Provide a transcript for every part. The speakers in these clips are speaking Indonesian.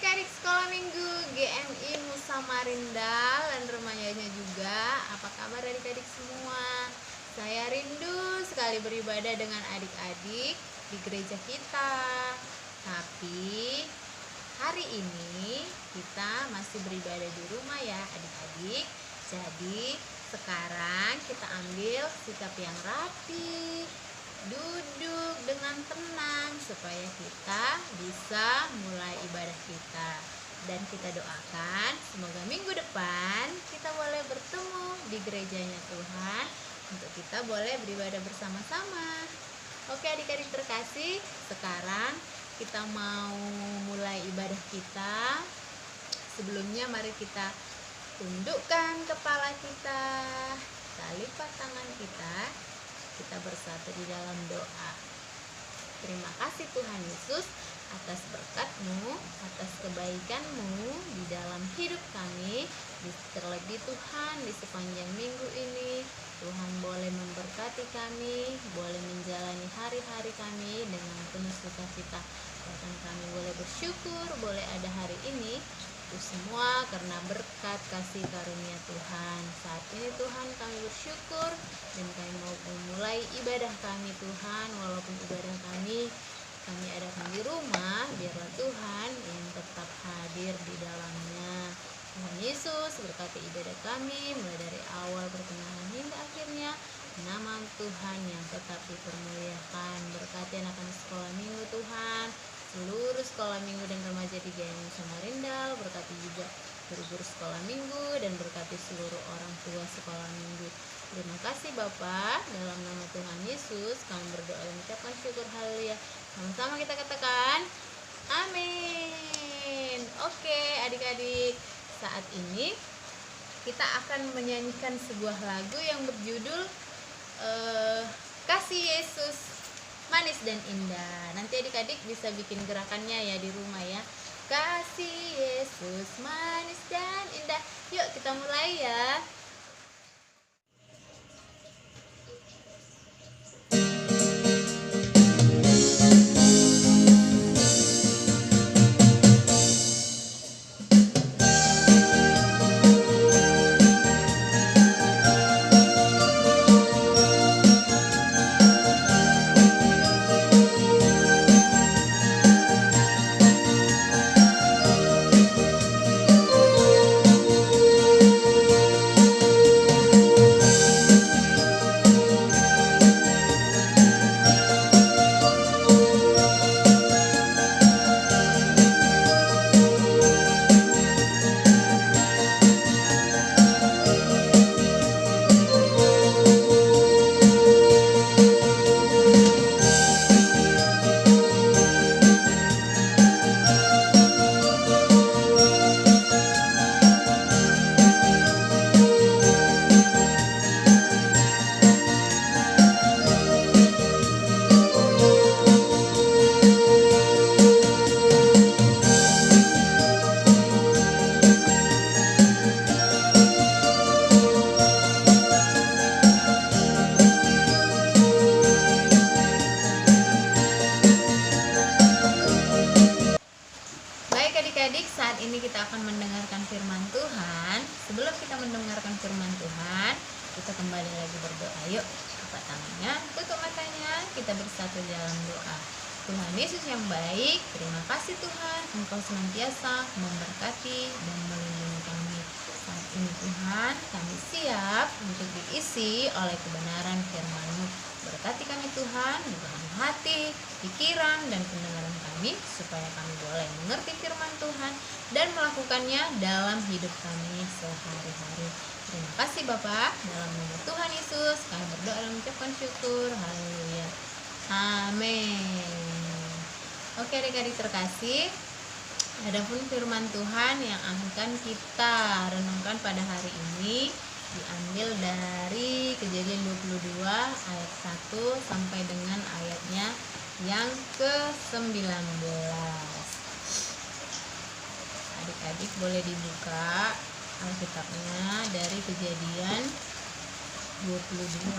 adik-adik sekolah minggu GMI Musa Marindal dan remajanya juga. Apa kabar adik-adik semua? Saya rindu sekali beribadah dengan adik-adik di gereja kita. Tapi hari ini kita masih beribadah di rumah ya adik-adik. Jadi sekarang kita ambil sikap yang rapi, duduk dengan tenang supaya kita bisa mulai ibadah kita. Dan kita doakan semoga minggu depan kita boleh bertemu di gerejanya Tuhan untuk kita boleh beribadah bersama-sama. Oke adik-adik terkasih, sekarang kita mau mulai ibadah kita. Sebelumnya mari kita tundukkan kepala kita, kita lipat tangan kita bersatu di dalam doa. Terima kasih Tuhan Yesus atas berkat-Mu, atas kebaikan-Mu di dalam hidup kami. Terlebih Tuhan di sepanjang minggu ini, Tuhan boleh memberkati kami, boleh menjalani hari-hari kami dengan penuh sukacita. Bahkan kami boleh bersyukur, boleh ada hari ini. Itu semua karena berkat kasih karunia Tuhan. Saat ini Tuhan kami bersyukur dan kami mau memulai ibadah kami Tuhan. Walaupun ibadah kami adakan di rumah, biarlah Tuhan yang tetap hadir di dalamnya. Tuhan Yesus berkati ibadah kami mulai dari awal pertengahan hingga akhirnya. Nama Tuhan yang tetap dipermuliakan. Berkati anak-anak sekolah minggu Tuhan, seluruh sekolah minggu dan remaja di GMI Musa Marindal. Berkati juga guru-guru sekolah minggu dan berkati seluruh orang tua sekolah minggu. Terima kasih Bapa, dalam nama Tuhan Yesus kami berdoa dan mengucapkan syukur. Haleluya. Sama-sama kita katakan amin. Oke adik-adik, saat ini kita akan menyanyikan sebuah lagu yang berjudul Kasih Yesus Manis dan Indah. Nanti adik-adik bisa bikin gerakannya ya di rumah ya. Kasih Yesus manis dan indah. Yuk kita mulai ya. Saat ini kita akan mendengarkan firman Tuhan. Sebelum kita mendengarkan firman Tuhan, kita kembali lagi berdoa. Yuk, angkat tangannya, tutup matanya, kita bersatu dalam doa. Tuhan Yesus yang baik, terima kasih Tuhan, Engkau senantiasa memberkati dan melindungi kami. Saat ini Tuhan, kami siap untuk diisi oleh kebenaran firman-Mu. Berkati kami Tuhan, bukakan hati, pikiran, dan pendengaran kami, supaya kami boleh mengerti firman Tuhan dan melakukannya dalam hidup kami sehari-hari. Terima kasih Bapa, dalam nama Tuhan Yesus kami berdoa dan mengucapkan syukur. Haleluya. Amin. Oke adik-adik terkasih, adapun firman Tuhan yang akan kita renungkan pada hari ini diambil dari Kejadian 22 ayat 1 sampai dengan ayatnya yang ke-19. Adik-adik boleh dibuka Alkitabnya dari Kejadian 22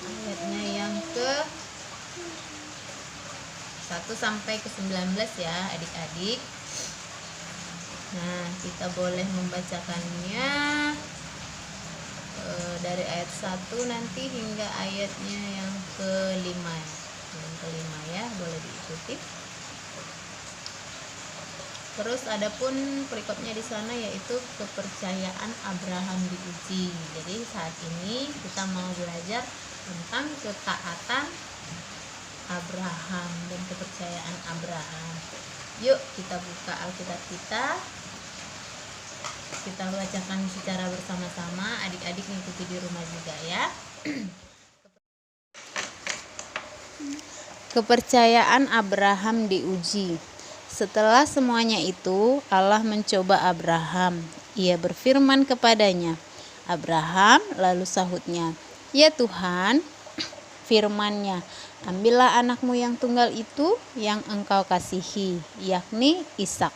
ayatnya yang ke 1 sampai ke 19 ya adik-adik. Nah, kita boleh membacakannya dari ayat 1 nanti hingga ayatnya yang kelima. Yang kelima ya, boleh diikuti. Terus adapun perikopnya di sana yaitu kepercayaan Abraham diuji. Jadi saat ini kita mau belajar tentang ketaatan Abraham dan kepercayaan Abraham. Yuk kita buka Alkitab kita. Kita bacakan secara bersama-sama. Adik-adik ngikuti di rumah juga ya. Kepercayaan Abraham diuji. Setelah semuanya itu, Allah mencoba Abraham. Ia berfirman kepadanya, "Abraham," lalu sahutnya, "Ya Tuhan," firman-Nya, "ambillah anakmu yang tunggal itu yang engkau kasihi, yakni Ishak.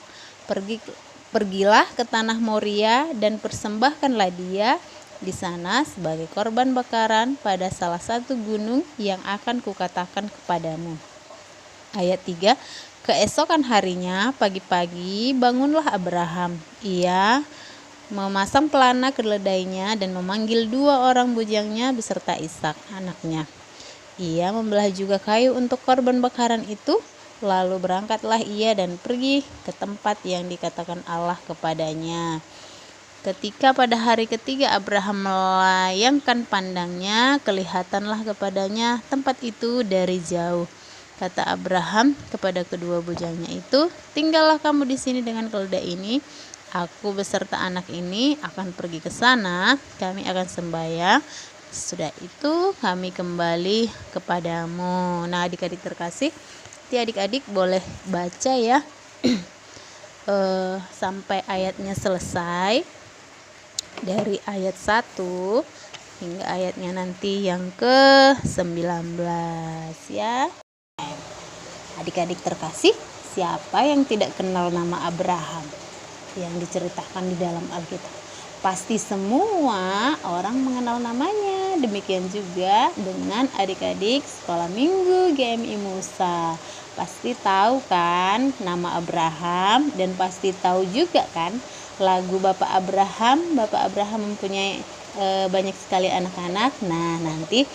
Pergilah ke tanah Moria dan persembahkanlah dia di sana sebagai korban bakaran pada salah satu gunung yang akan kukatakan kepadamu." Ayat 3. Keesokan harinya, pagi-pagi, bangunlah Abraham. Ia memasang pelana keledainya dan memanggil 2 orang bujangnya beserta Ishak, anaknya. Ia membelah juga kayu untuk korban bakaran itu, lalu berangkatlah ia dan pergi ke tempat yang dikatakan Allah kepadanya. Ketika pada hari ketiga Abraham melayangkan pandangnya, kelihatanlah kepadanya tempat itu dari jauh. Kata Abraham kepada kedua bujangnya itu, "Tinggallah kamu di sini dengan keledai ini. Aku beserta anak ini akan pergi ke sana. Kami akan sembahyang. Sudah itu kami kembali kepadamu." Nah, adik-adik terkasih, adik-adik boleh baca ya sampai ayatnya selesai. Dari ayat 1 hingga ayatnya nanti yang ke-19 ya. Adik-adik terkasih, siapa yang tidak kenal nama Abraham yang diceritakan di dalam Alkitab? Pasti semua orang mengenal namanya. Demikian juga dengan adik-adik sekolah minggu GMI Musa. Pasti tahu kan nama Abraham, dan pasti tahu juga kan lagu Bapak Abraham. Bapak Abraham mempunyai banyak sekali anak-anak. Nah, nanti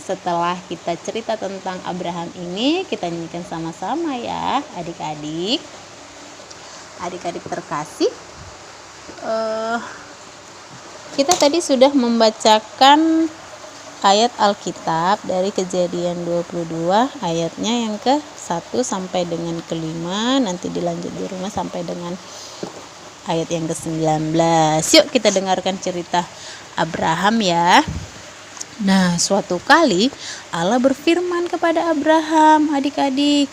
setelah kita cerita tentang Abraham ini, kita nyanyikan sama-sama ya adik-adik. Adik-adik terkasih, kita tadi sudah membacakan ayat Alkitab dari Kejadian 22 ayatnya yang ke-1 sampai dengan ke-5. Nanti dilanjut di rumah sampai dengan ayat yang ke-19. Yuk kita dengarkan cerita Abraham ya. Nah, suatu kali Allah berfirman kepada Abraham, adik-adik.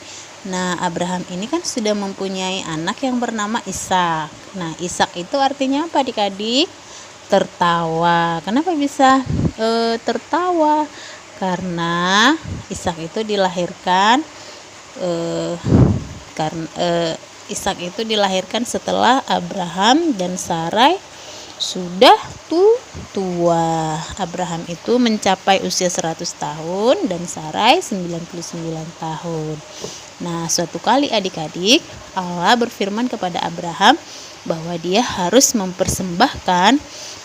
Nah, Abraham ini kan sudah mempunyai anak yang bernama Ishak. Nah, Ishak itu artinya apa adik-adik? Tertawa. Kenapa bisa tertawa? Karena Ishak itu dilahirkan Ishak itu dilahirkan setelah Abraham dan Sarai sudah tua. Abraham itu mencapai usia 100 tahun dan Sarai 99 tahun. Nah, suatu kali adik-adik, Allah berfirman kepada Abraham bahwa dia harus mempersembahkan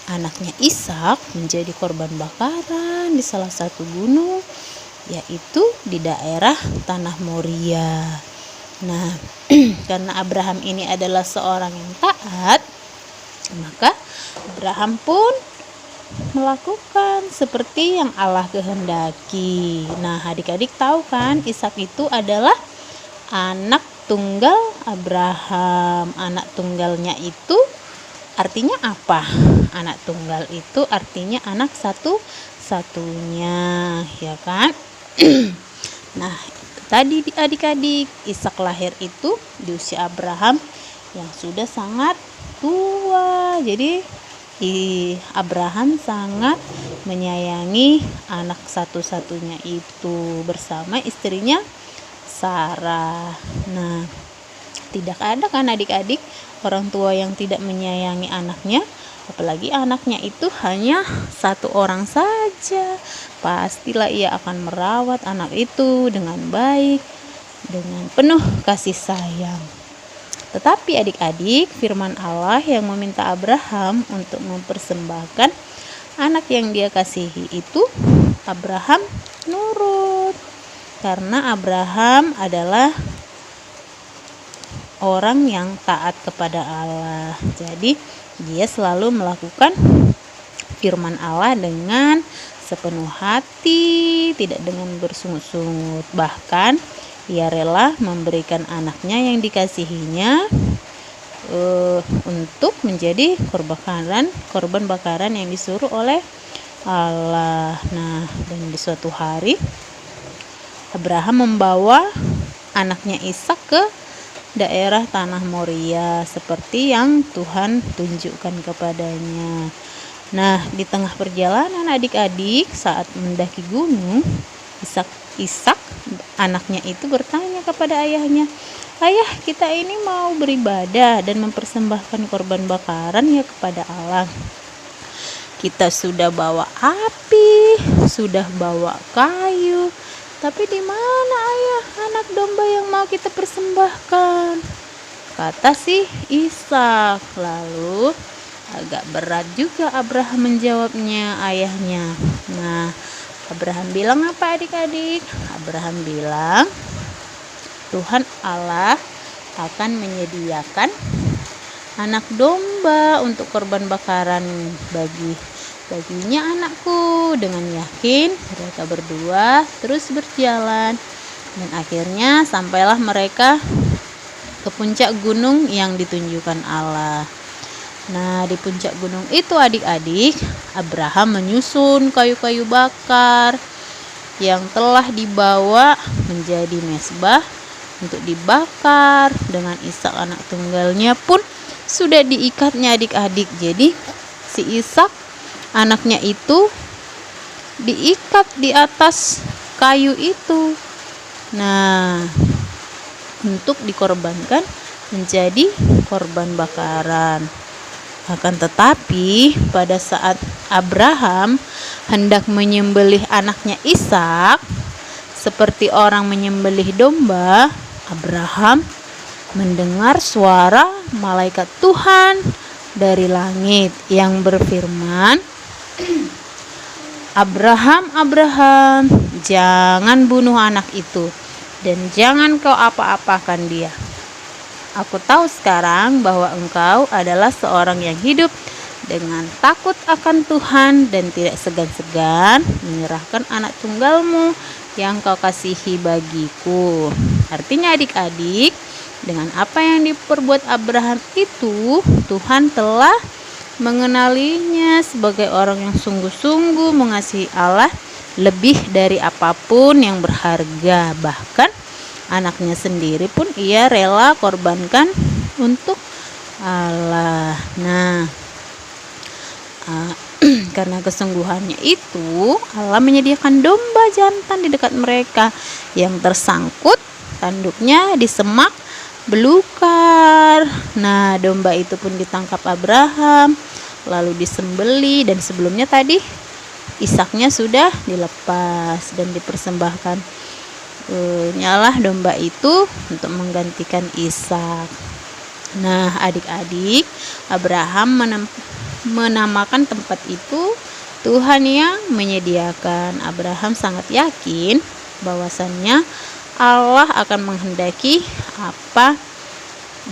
anaknya Ishak menjadi korban bakaran di salah satu gunung, yaitu di daerah tanah Moria. Nah, karena Abraham ini adalah seorang yang taat, maka Abraham pun melakukan seperti yang Allah kehendaki. Nah, adik-adik tahu kan, Ishak itu adalah anak tunggal Abraham. Anak tunggalnya itu artinya apa? Anak tunggal itu artinya anak satu-satunya, ya kan? Nah, tadi adik-adik, Ishak lahir itu di usia Abraham yang sudah sangat tua. Jadi Abraham sangat menyayangi anak satu-satunya itu bersama istrinya Sarah. Nah, tidak ada kan adik-adik orang tua yang tidak menyayangi anaknya, apalagi anaknya itu hanya satu orang saja. Pastilah ia akan merawat anak itu dengan baik, dengan penuh kasih sayang. Tetapi adik-adik, firman Allah yang meminta Abraham untuk mempersembahkan anak yang dia kasihi itu, Abraham nurut. Karena Abraham adalah orang yang taat kepada Allah. Jadi dia selalu melakukan firman Allah dengan sepenuh hati, tidak dengan bersungut-sungut. Bahkan ia rela memberikan anaknya yang dikasihinya untuk menjadi korban bakaran yang disuruh oleh Allah. Nah, dan di suatu hari Abraham membawa anaknya Ishak ke daerah tanah Moria seperti yang Tuhan tunjukkan kepadanya. Nah, di tengah perjalanan adik-adik saat mendaki gunung, Ishak anaknya itu bertanya kepada ayahnya, "Ayah, kita ini mau beribadah dan mempersembahkan korban bakaran ya kepada Allah. Kita sudah bawa api, sudah bawa kayu, tapi di mana ayah anak domba yang mau kita persembahkan?" Kata si Ishak. Lalu agak berat juga Abraham menjawabnya ayahnya. Nah, Abraham bilang apa adik-adik? Abraham bilang Tuhan Allah akan menyediakan anak domba untuk korban bakaran baginya anakku. Dengan yakin mereka berdua terus berjalan dan akhirnya sampailah mereka ke puncak gunung yang ditunjukkan Allah. Nah, di puncak gunung itu adik-adik, Abraham menyusun kayu-kayu bakar yang telah dibawa menjadi mezbah untuk dibakar. Dengan Ishak anak tunggalnya pun sudah diikatnya adik-adik. Jadi si Ishak anaknya itu diikat di atas kayu itu. Nah, untuk dikorbankan menjadi korban bakaran. Akan tetapi pada saat Abraham hendak menyembelih anaknya Ishak seperti orang menyembelih domba, Abraham mendengar suara malaikat Tuhan dari langit yang berfirman, "Abraham, Abraham, jangan bunuh anak itu dan jangan kau apa-apakan dia. Aku tahu sekarang bahwa engkau adalah seorang yang hidup dengan takut akan Tuhan dan tidak segan-segan menyerahkan anak tunggalmu yang kau kasihi bagiku." Artinya adik-adik, dengan apa yang diperbuat Abraham itu, Tuhan telah mengenalinya sebagai orang yang sungguh-sungguh mengasihi Allah lebih dari apapun yang berharga. Bahkan anaknya sendiri pun ia rela korbankan untuk Allah. Nah, karena kesungguhannya itu, Allah menyediakan domba jantan di dekat mereka yang tersangkut tanduknya di semak belukar. Nah, domba itu pun ditangkap Abraham lalu disembeli, dan sebelumnya tadi Ishaknya sudah dilepas dan dipersembahkan nyalah domba itu untuk menggantikan Ishak. Nah, adik-adik, Abraham menamakan tempat itu Tuhan yang menyediakan. Abraham sangat yakin bahwasannya Allah akan menghendaki apa.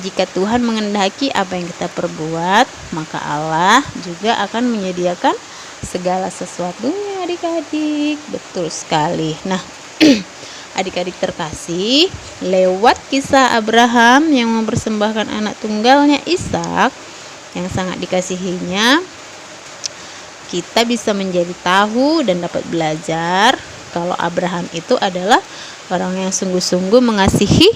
Jika Tuhan menghendaki apa yang kita perbuat, maka Allah juga akan menyediakan segala sesuatunya adik-adik. Betul sekali. Nah, adik-adik terkasih, lewat kisah Abraham yang mempersembahkan anak tunggalnya Ishak yang sangat dikasihinya, kita bisa menjadi tahu dan dapat belajar kalau Abraham itu adalah orang yang sungguh-sungguh mengasihi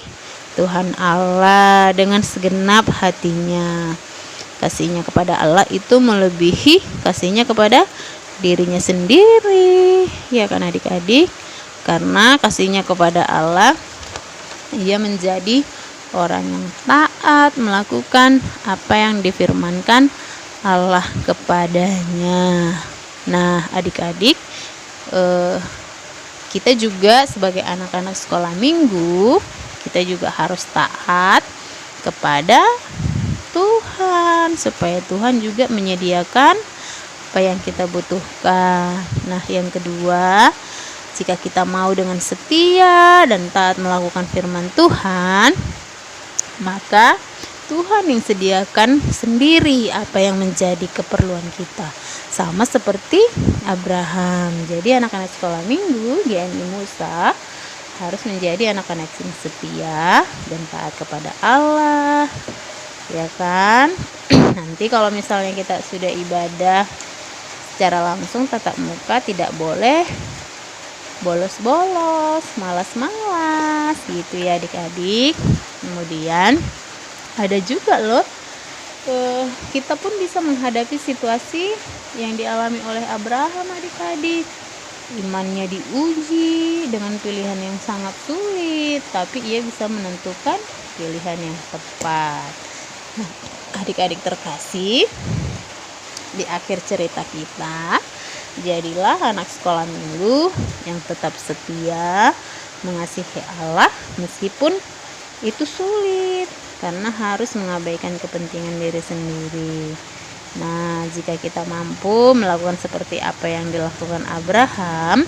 Tuhan Allah dengan segenap hatinya. Kasihnya kepada Allah itu melebihi kasihnya kepada dirinya sendiri, ya kan adik-adik? Karena kasihnya kepada Allah, ia menjadi orang yang taat melakukan apa yang difirmankan Allah kepadanya. Nah, adik-adik, kita juga sebagai anak-anak sekolah minggu, kita juga harus taat kepada Tuhan, supaya Tuhan juga menyediakan apa yang kita butuhkan. Nah, yang kedua, jika kita mau dengan setia dan taat melakukan firman Tuhan, maka Tuhan yang sediakan sendiri apa yang menjadi keperluan kita. Sama seperti Abraham. Jadi anak-anak sekolah minggu GMI Musa harus menjadi anak-anak yang setia dan taat kepada Allah, ya kan? Nanti kalau misalnya kita sudah ibadah secara langsung tatap muka, tidak boleh bolos-bolos, malas-malas gitu ya adik-adik. Kemudian ada juga loh, kita pun bisa menghadapi situasi yang dialami oleh Abraham adik-adik. Imannya diuji dengan pilihan yang sangat sulit, tapi ia bisa menentukan pilihan yang tepat. Nah, adik-adik terkasih, di akhir cerita kita, jadilah anak sekolah minggu yang tetap setia mengasihi Allah meskipun itu sulit, karena harus mengabaikan kepentingan diri sendiri. Nah, jika kita mampu melakukan seperti apa yang dilakukan Abraham,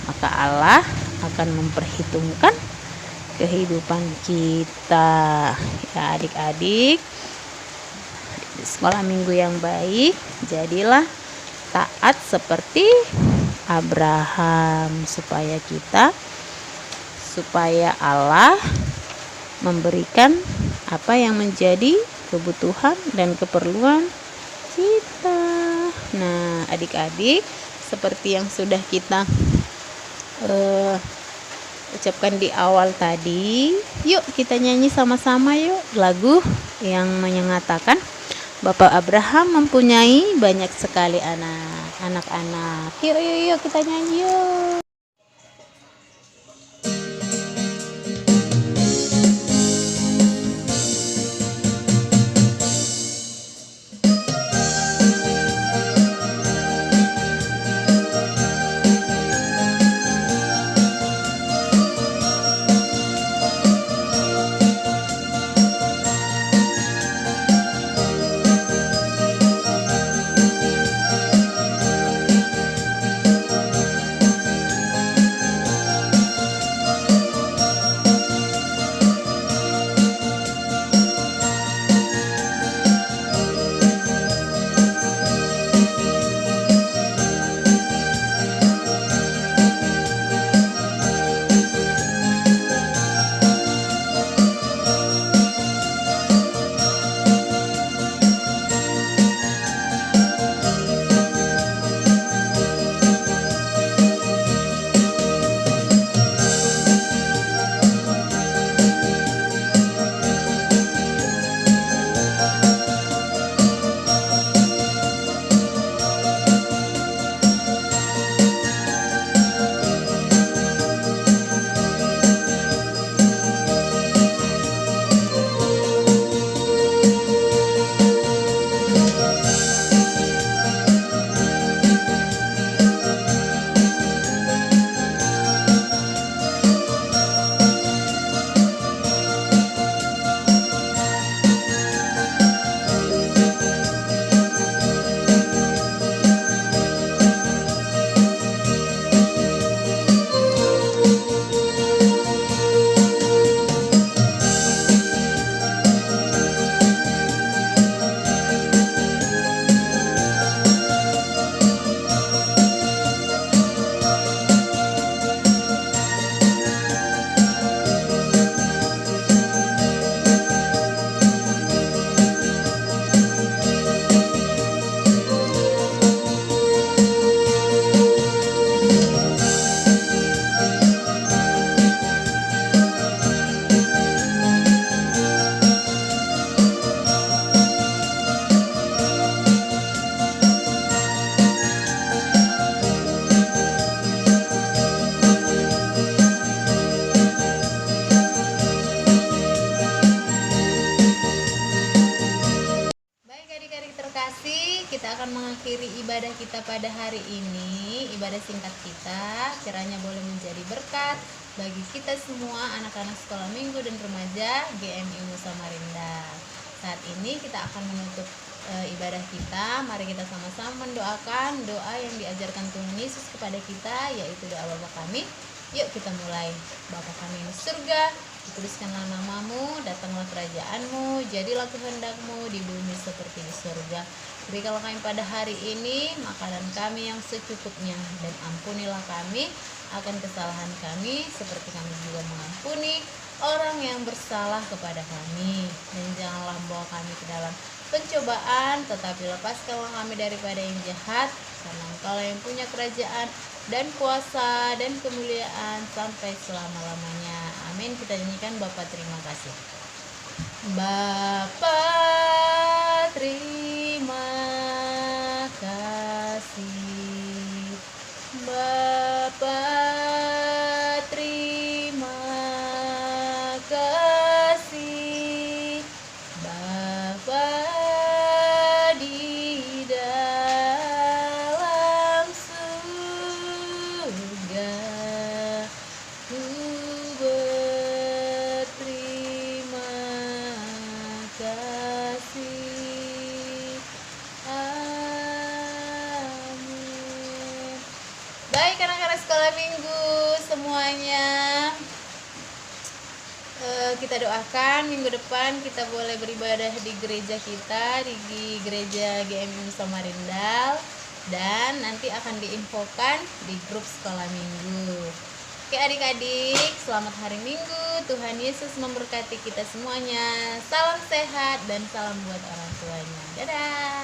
maka Allah akan memperhitungkan kehidupan kita. Ya adik-adik, di sekolah minggu yang baik, jadilah taat seperti Abraham, supaya Allah memberikan apa yang menjadi kebutuhan dan keperluan kita. Nah, adik-adik, seperti yang sudah kita ucapkan di awal tadi, yuk kita nyanyi sama-sama yuk lagu yang menyatakan Bapak Abraham mempunyai banyak sekali anak-anak. Yuk kita nyanyi yuk. kita akan mengakhiri ibadah kita pada hari ini. Ibadah singkat kita kiranya boleh menjadi berkat bagi kita semua anak-anak sekolah minggu dan remaja GMI Nusa Marinda. Saat ini kita akan menutup ibadah kita. Mari kita sama-sama mendoakan doa yang diajarkan Tuhan Yesus kepada kita, yaitu doa Bapa kami. Yuk kita mulai. Bapa kami yang di surga, dikuduskanlah namamu, datanglah kerajaanmu, jadilah kehendakmu di bumi seperti di surga. Berikanlah kami pada hari ini makanan kami yang secukupnya, dan ampunilah kami akan kesalahan kami seperti kami juga mengampuni orang yang bersalah kepada kami. Dan janganlah membawa kami ke dalam pencobaan, tetapi lepaskanlah kami daripada yang jahat, karena Engkau yang punya kerajaan dan kuasa dan kemuliaan sampai selama-lamanya. Amin. Kita nyanyikan Bapa terima kasih. Bapa terima kasih. Bapa terima kasih. Bapa di dalam surga, ku berterima kasih. Amin. Baik anak-anak sekolah minggu semuanya, kita doakan minggu depan kita boleh beribadah di gereja kita, di gereja GMI Nusa Marinda, dan nanti akan diinfokan di grup sekolah minggu. Oke adik-adik, selamat hari Minggu. Tuhan Yesus memberkati kita semuanya. Salam sehat dan salam buat orang tuanya. Dadah.